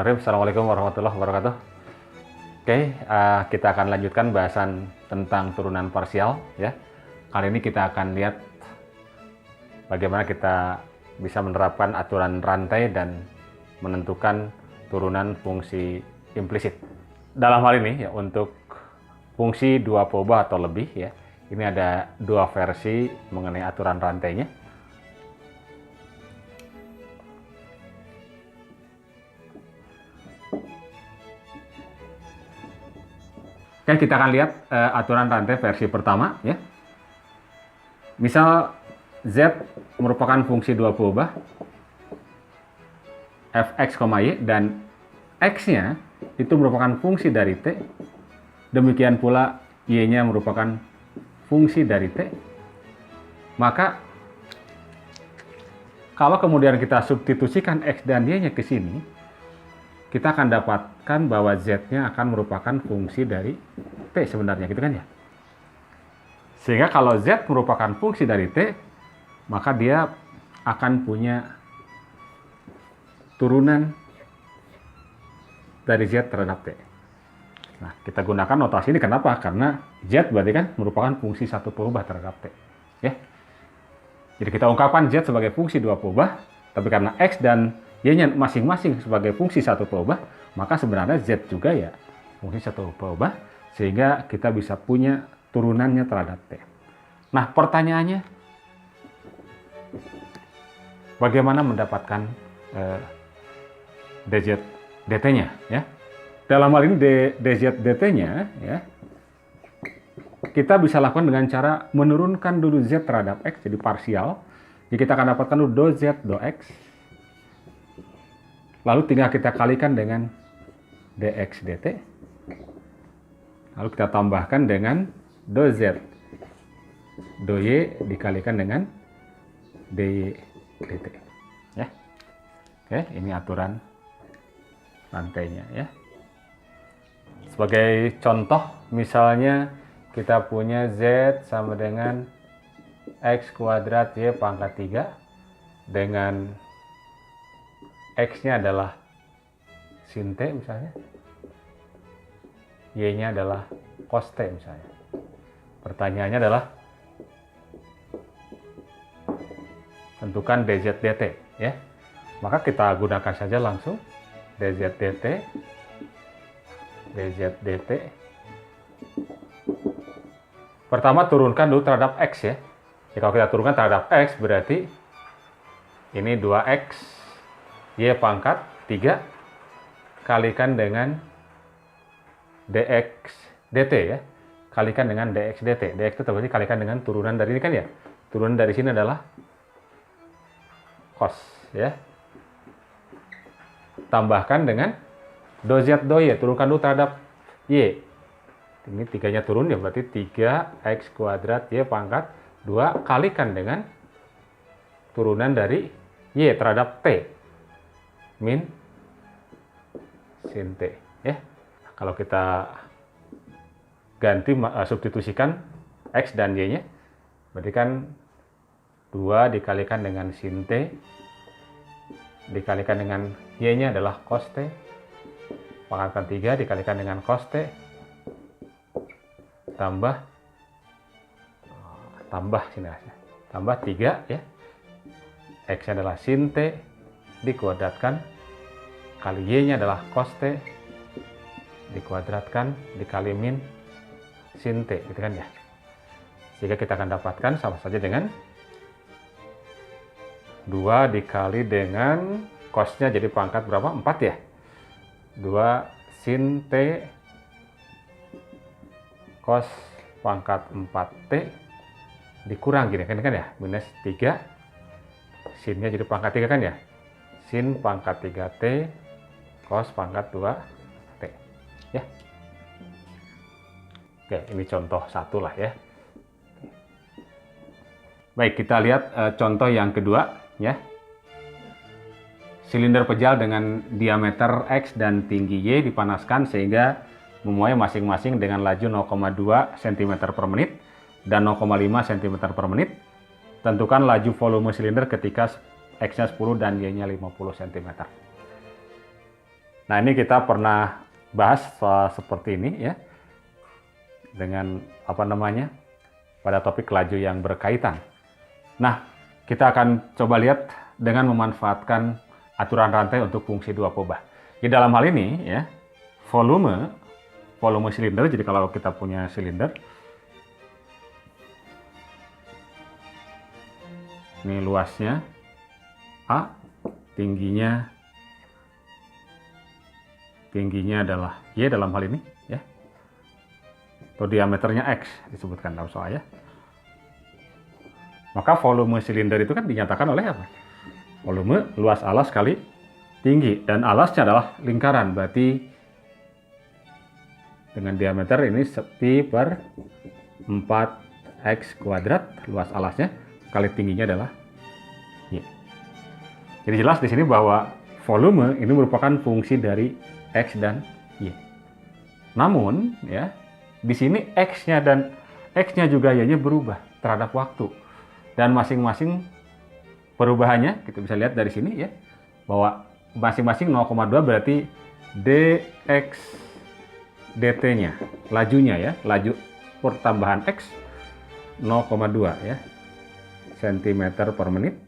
Bismillahirrahmanirrahim. Assalamualaikum warahmatullahi wabarakatuh. Oke, kita akan lanjutkan bahasan tentang turunan parsial ya. Kali ini kita akan lihat bagaimana kita bisa menerapkan aturan rantai dan menentukan turunan fungsi implisit. Dalam hal ini ya, untuk fungsi dua poba atau lebih ya, ini ada dua versi mengenai aturan rantainya. Oke, kita akan lihat aturan rantai versi pertama ya. Misal Z merupakan fungsi dua poba fx, y dan x-nya itu merupakan fungsi dari t. Demikian pula y-nya merupakan fungsi dari t. Maka kalau kemudian kita substitusikan x dan y-nya ke sini, kita akan dapatkan bahwa z-nya akan merupakan fungsi dari t sebenarnya, gitu kan ya. Sehingga kalau z merupakan fungsi dari t, maka dia akan punya turunan dari z terhadap t. Nah, kita gunakan notasi ini kenapa? Karena z berarti kan merupakan fungsi satu perubahan terhadap t. Ya. Jadi kita ungkapkan z sebagai fungsi dua perubahan, tapi karena x dan y-nya masing-masing sebagai fungsi satu perubahan, maka sebenarnya z juga ya fungsi satu perubahan, sehingga kita bisa punya turunannya terhadap t. Nah, pertanyaannya, bagaimana mendapatkan dz dt-nya ya? Dalam hal ini dz dt-nya ya, kita bisa lakukan dengan cara menurunkan dulu z terhadap x jadi parsial. Jadi kita akan dapatkan dulu do z do x, lalu tinggal kita kalikan dengan dx dt, lalu kita tambahkan dengan do z do y dikalikan dengan dy dt ya. Oke, ini aturan rantainya ya. Sebagai contoh, misalnya kita punya z sama dengan x kuadrat y pangkat 3 dengan x-nya adalah sin t misalnya, y-nya adalah cos t misalnya. Pertanyaannya adalah tentukan dz dt ya. Maka kita gunakan saja langsung dz dt, dz dt. Pertama turunkan dulu terhadap x ya. Jadi kalau kita turunkan terhadap x berarti ini 2x y pangkat 3 kalikan dengan dx dt ya. Kalikan dengan dx dt. Dx itu berarti kalikan dengan turunan dari ini kan ya. Turunan dari sini adalah cos ya. Tambahkan dengan do z do y, turunkan dulu terhadap y. Ini 3-nya turun ya, berarti 3x kuadrat y pangkat 2 kalikan dengan turunan dari y terhadap t min sin t ya. Kalau kita ganti substitusikan x dan y-nya, berarti kan 2 dikalikan dengan sin t dikalikan dengan y-nya adalah cos t pangkatan 3 dikalikan dengan cos t tambah sini aja, tambah 3 ya, x adalah sin t dikuadratkan kali y-nya adalah cos t dikuadratkan dikali min sin t, gitu kan ya. Sehingga kita akan dapatkan sama saja dengan 2 dikali dengan cos-nya jadi pangkat berapa? 4 ya. 2 sin t cos pangkat 4t dikurang gini kan ya, minus 3 sinnya jadi pangkat 3 kan ya, sin pangkat 3t cos pangkat 2t ya. Oke, ini contoh satu lah ya. Baik, kita lihat contoh yang kedua ya. Silinder pejal dengan diameter x dan tinggi y dipanaskan sehingga memuai masing-masing dengan laju 0,2 cm per menit dan 0,5 cm per menit. Tentukan laju volume silinder ketika x-nya 10 dan y-nya 50 cm. Nah, ini kita pernah bahas soal seperti ini ya, dengan apa namanya, pada topik laju yang berkaitan. Nah, kita akan coba lihat dengan memanfaatkan aturan rantai untuk fungsi dua peubah. Di dalam hal ini ya, volume silinder, jadi kalau kita punya silinder, ini luasnya A, tingginya adalah Y dalam hal ini ya, atau diameternya X disebutkan dalam soal ya. Maka volume silinder itu kan dinyatakan oleh apa? Volume luas alas kali tinggi, dan alasnya adalah lingkaran, berarti dengan diameter ini pi per 4x kuadrat, luas alasnya kali tingginya adalah Y. Jadi jelas di sini bahwa volume ini merupakan fungsi dari X dan Y. Namun ya, di sini X-nya juga Y-nya berubah terhadap waktu. Dan masing-masing perubahannya kita bisa lihat dari sini ya, bahwa masing-masing 0,2 berarti dx dt-nya, lajunya ya, laju pertambahan X 0,2 ya, cm per menit.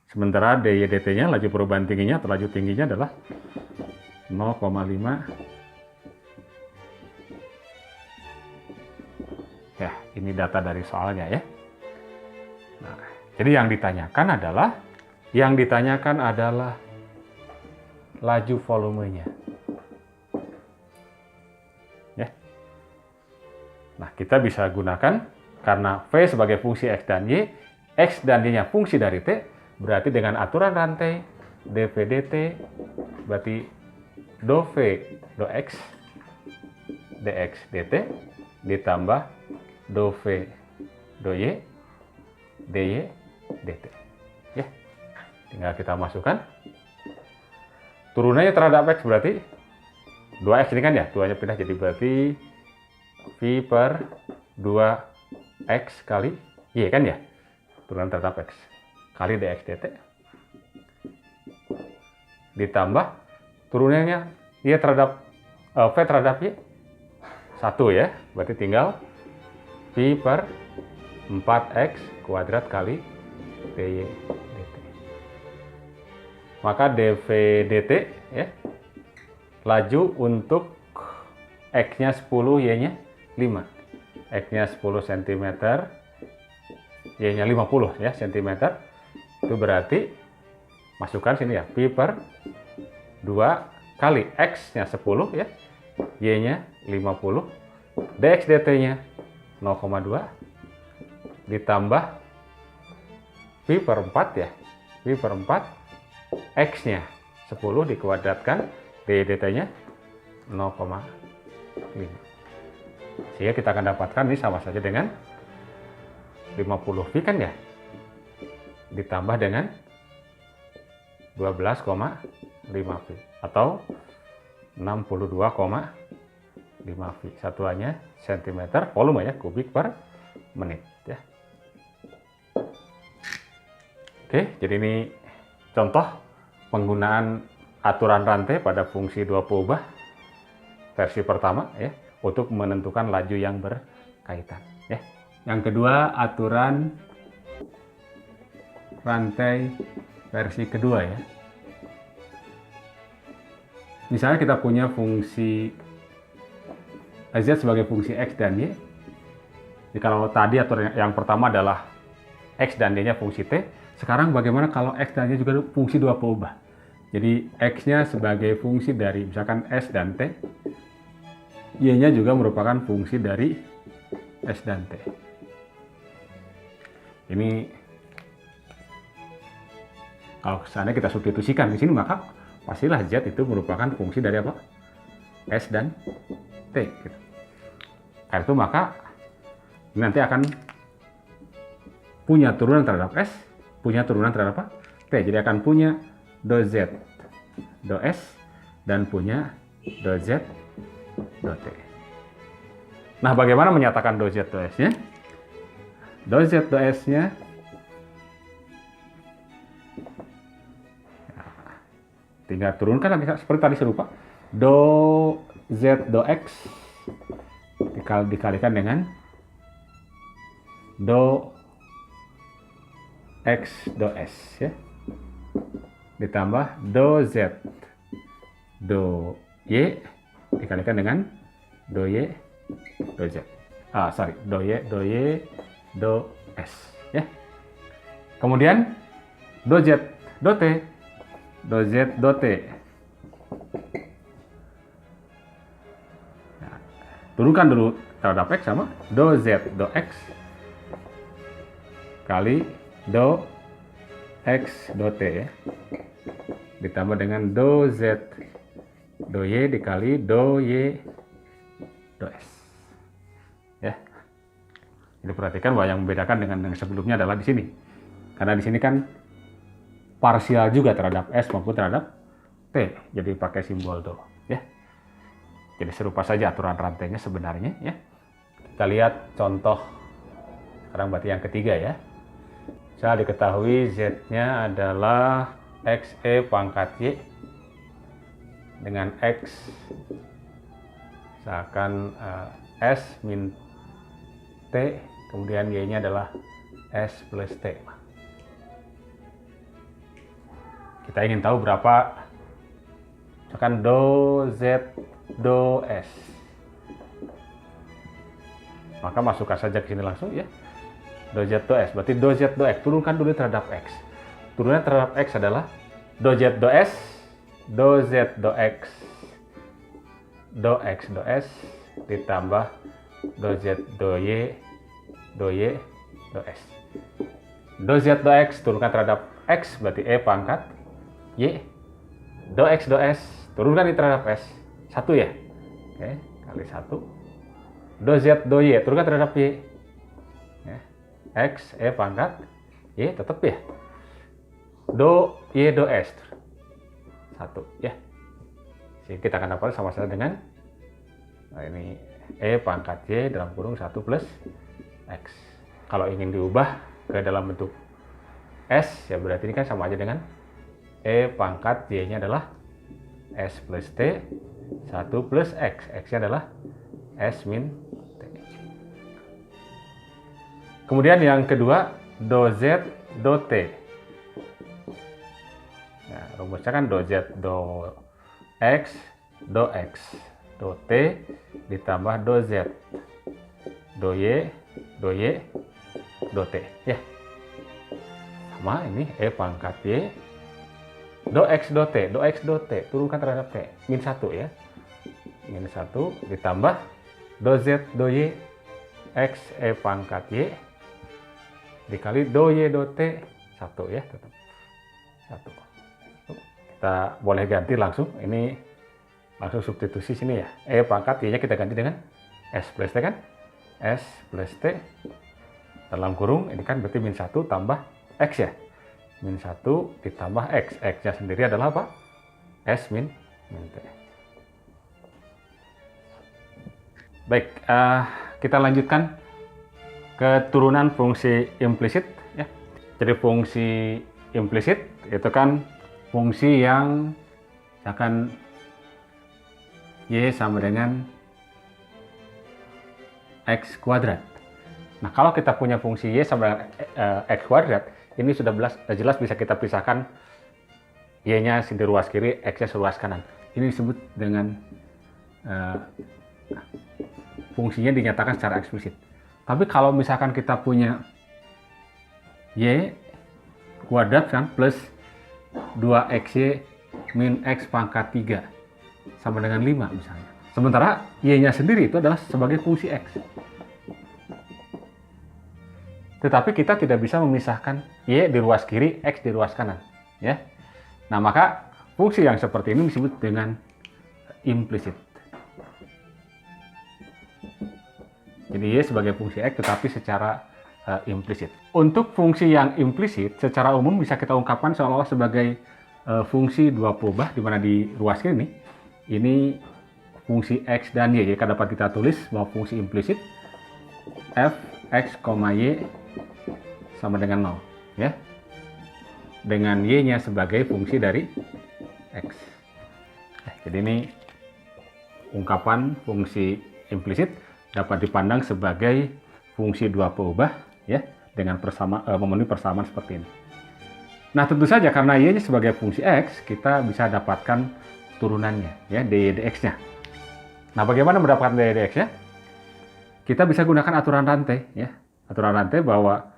Sementara dy dt-nya, laju perubahan tingginya atau laju tingginya adalah 0,5 ya, ini data dari soalnya ya. Nah, jadi yang ditanyakan adalah laju volumenya. Ya. Nah, kita bisa gunakan karena V sebagai fungsi X dan Y, X dan Y-nya fungsi dari T, berarti dengan aturan rantai dV dt berarti do V do X dx dt ditambah do V do Y dy dt. Ya, tinggal kita masukkan turunannya terhadap X, berarti 2X ini kan ya, 2-nya pindah, jadi berarti V per 2X kali Y kan ya, turunan terhadap X kali dx dt ditambah turunannya Y terhadap V terhadap Y 1 ya, berarti tinggal V per 4X kuadrat kali dy dt. Maka dv dt ya, laju untuk X-nya 10, Y-nya 5. X-nya 10 cm, Y-nya 50 ya cm. Itu berarti masukkan sini ya, pi per 2 kali X-nya 10 ya, Y-nya 50, dx dt-nya 0,2 ditambah pi per 4 ya, pi per 4 X-nya 10 dikuadratkan dy dt-nya 0,5. Sehingga kita akan dapatkan ini sama saja dengan 50 V kan ya, ditambah dengan 12,5 V atau 62,5 V. Satuannya cm volume ya, kubik per menit ya. Oke, jadi ini contoh penggunaan aturan rantai pada fungsi dua peubah versi pertama ya, untuk menentukan laju yang berkaitan ya. Yang kedua, aturan rantai versi kedua ya. Misalnya kita punya fungsi Z sebagai fungsi X dan Y. Jadi kalau tadi aturan yang pertama adalah X dan Y-nya fungsi T, sekarang bagaimana kalau X dan Y juga fungsi dua peubah? Jadi X-nya sebagai fungsi dari misalkan S dan T, Y-nya juga merupakan fungsi dari S dan T. Ini kalau seandainya kita substitusikan di sini, maka pastilah Z itu merupakan fungsi dari apa? S dan T. Gitu. Karena itu maka nanti akan punya turunan terhadap S, punya turunan terhadap apa? T. Jadi akan punya do Z, do S, dan punya do Z, do T. Nah, bagaimana menyatakan do Z, do S-nya? Do Z, do S-nya tinggal turunkan lagi seperti tadi serupa. Do Z do X dikalikan dengan do X do S ya. Ditambah do Z do Y dikalikan dengan do Y do Z. Do Y do S ya. Kemudian do Z do T do Z do T. Nah, turunkan dulu terhadap X sama do Z do X kali do X do T ya. Ditambah dengan do Z do Y dikali do Y do S. Ya. Jadi perhatikan bahwa yang membedakan dengan yang sebelumnya adalah di sini. Karena di sini kan parsial juga terhadap S maupun terhadap T. Jadi pakai simbol do, ya. Jadi serupa saja aturan rantainya sebenarnya, ya. Kita lihat contoh sekarang berarti yang ketiga ya. Saya diketahui Z-nya adalah XE pangkat Y dengan X misalkan S min T, kemudian Y-nya adalah S plus T. Kita ingin tahu berapa, misalkan do Z do S. Maka masukkan saja ke sini langsung ya. Do Z do S, berarti do Z do X, turunkan dulu terhadap X. Turunan terhadap X adalah do Z do S, do Z do X, do X do S, ditambah do Z do Y, do Y do S. Do Z do X turunkan terhadap X, berarti E pangkat Y. Do X do S turunkan di terhadap S, 1 ya. Oke, kali 1. Do Z do Y turunkan terhadap Y. Ya. X, E pangkat Y tetap ya. Do Y do S 1 ya. Jadi kita akan dapat sama-sama dengan ini E pangkat Y dalam kurung 1 plus X. Kalau ingin diubah ke dalam bentuk S ya berarti ini kan sama aja dengan E pangkat Y-nya adalah S plus T 1 plus X. X-nya adalah S min T. Kemudian yang kedua do Z do T. Nah, rumusnya kan do Z do X do T ditambah do Z do Y do T ya. Sama ini E pangkat Y do X do T turunkan terhadap T min 1 ya. Min 1 ditambah do Z do Y X E pangkat Y dikali do Y do T 1 ya, tetap 1. Kita boleh ganti langsung, ini langsung substitusi sini ya. E pangkat Y-nya kita ganti dengan S plus T kan. S plus T dalam kurung ini kan berarti min 1 tambah X ya. Min 1 ditambah X. X-nya sendiri adalah apa? S min T. Baik, kita lanjutkan ke turunan fungsi implisit ya. Jadi fungsi implisit itu kan fungsi yang akan Y sama dengan X kuadrat. Nah, kalau kita punya fungsi Y sama dengan X kuadrat, ini sudah jelas bisa kita pisahkan Y-nya di ruas kiri, X-nya seruas kanan. Ini disebut dengan fungsinya dinyatakan secara eksplisit. Tapi kalau misalkan kita punya Y kuadrat kan plus 2XY min X pangkat 3 sama dengan 5 misalnya. Sementara Y-nya sendiri itu adalah sebagai fungsi X. Tetapi kita tidak bisa memisahkan Y di ruas kiri, X di ruas kanan. Ya. Nah, maka fungsi yang seperti ini disebut dengan implisit. Jadi Y sebagai fungsi X tetapi secara implisit. Untuk fungsi yang implisit secara umum bisa kita ungkapkan seolah-olah sebagai fungsi dua perubahan, di mana di ruas kiri ini fungsi X dan Y. Jadi dapat kita tulis bahwa fungsi implisit f X, Y sama dengan 0 ya. Dengan Y-nya sebagai fungsi dari X. Jadi ini ungkapan fungsi implisit dapat dipandang sebagai fungsi dua peubah ya, dengan memenuhi persamaan seperti ini. Nah, tentu saja karena y-nya sebagai fungsi x, kita bisa dapatkan turunannya ya, dy dx-nya. Nah, bagaimana mendapatkan dy dx-nya? Kita bisa gunakan aturan rantai ya. Aturan rantai bahwa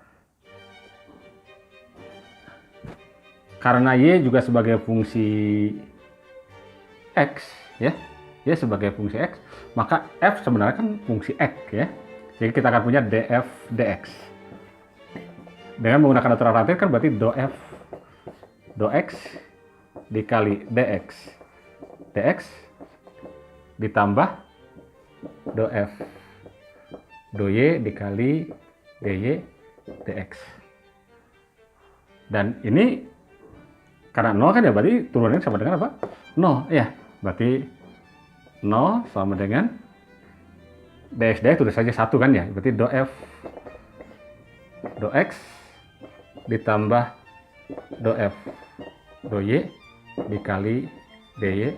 karena y juga sebagai fungsi x ya, y sebagai fungsi x, maka f sebenarnya kan fungsi x ya. Jadi kita akan punya df dx. Dengan menggunakan aturan rantai kan berarti df dx dikali dx ditambah df dy dikali dy dx. Dan ini karena 0 kan ya, berarti turunannya sama dengan apa? 0 ya. Berarti 0 sama dengan dx tulis saja 1 kan ya. Berarti df dx ditambah df dy dikali dy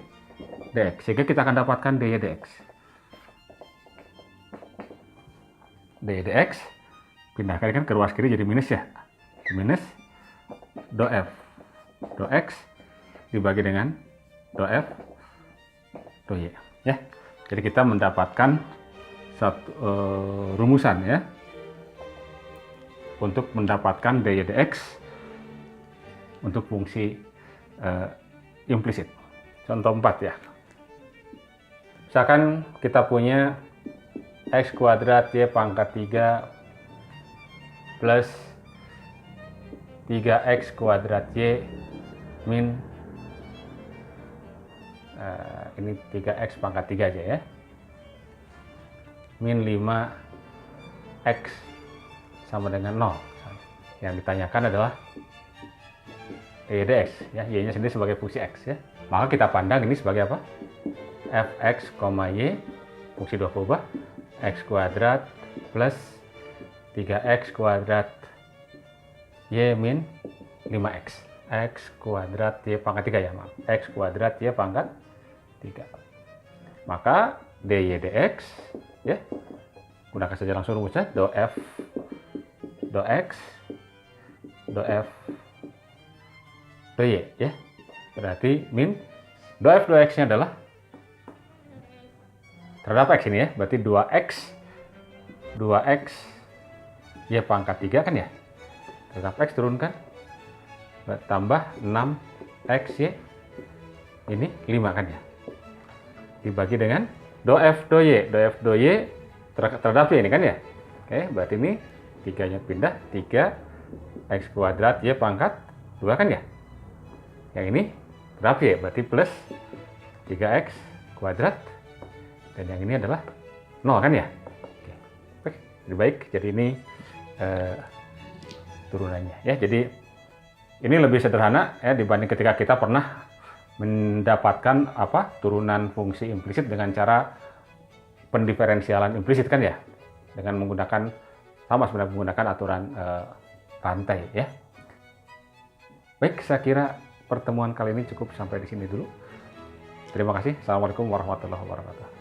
dx. Sehingga kita akan dapatkan dy dx. Dy dx pindahkan kan ke ruas kiri jadi minus ya. Minus df dx dibagi dengan df dy ya. Jadi kita mendapatkan satu rumusan ya untuk mendapatkan dy dx untuk fungsi implisit. Contoh 4 ya. Misalkan kita punya x kuadrat y pangkat 3 plus 3x kuadrat y min ini 3x pangkat 3 aja ya, min 5x sama dengan 0. Yang ditanyakan adalah dy dx ya, y-nya sendiri sebagai fungsi x ya. Maka kita pandang ini sebagai apa? Fx, y fungsi dua peubah x kuadrat plus 3x kuadrat y min 5x, x kuadrat y pangkat 3 ya, maaf, x kuadrat y pangkat 3. Maka dy dx ya, gunakan saja langsung rumusnya, df dx df dy ya. Berarti min df dx-nya adalah terhadap x ini ya, berarti 2x y pangkat 3 kan ya, terhadap x turunkan tambah 6x y ini 5 kan ya, dibagi dengan df dy terhadap y ini kan ya. Oke, berarti ini 3-nya pindah, 3x kuadrat y pangkat 2 kan ya. Yang ini terhadap y berarti plus 3x kuadrat, dan yang ini adalah 0 kan ya. Oke, lebih baik jadi ini turunannya ya. Jadi ini lebih sederhana ya dibanding ketika kita pernah mendapatkan turunan fungsi implisit dengan cara pendiferensialan implisit kan ya, dengan menggunakan sebenarnya menggunakan aturan rantai ya. Baik, saya kira pertemuan kali ini cukup sampai di sini dulu. Terima kasih. Assalamualaikum warahmatullahi wabarakatuh.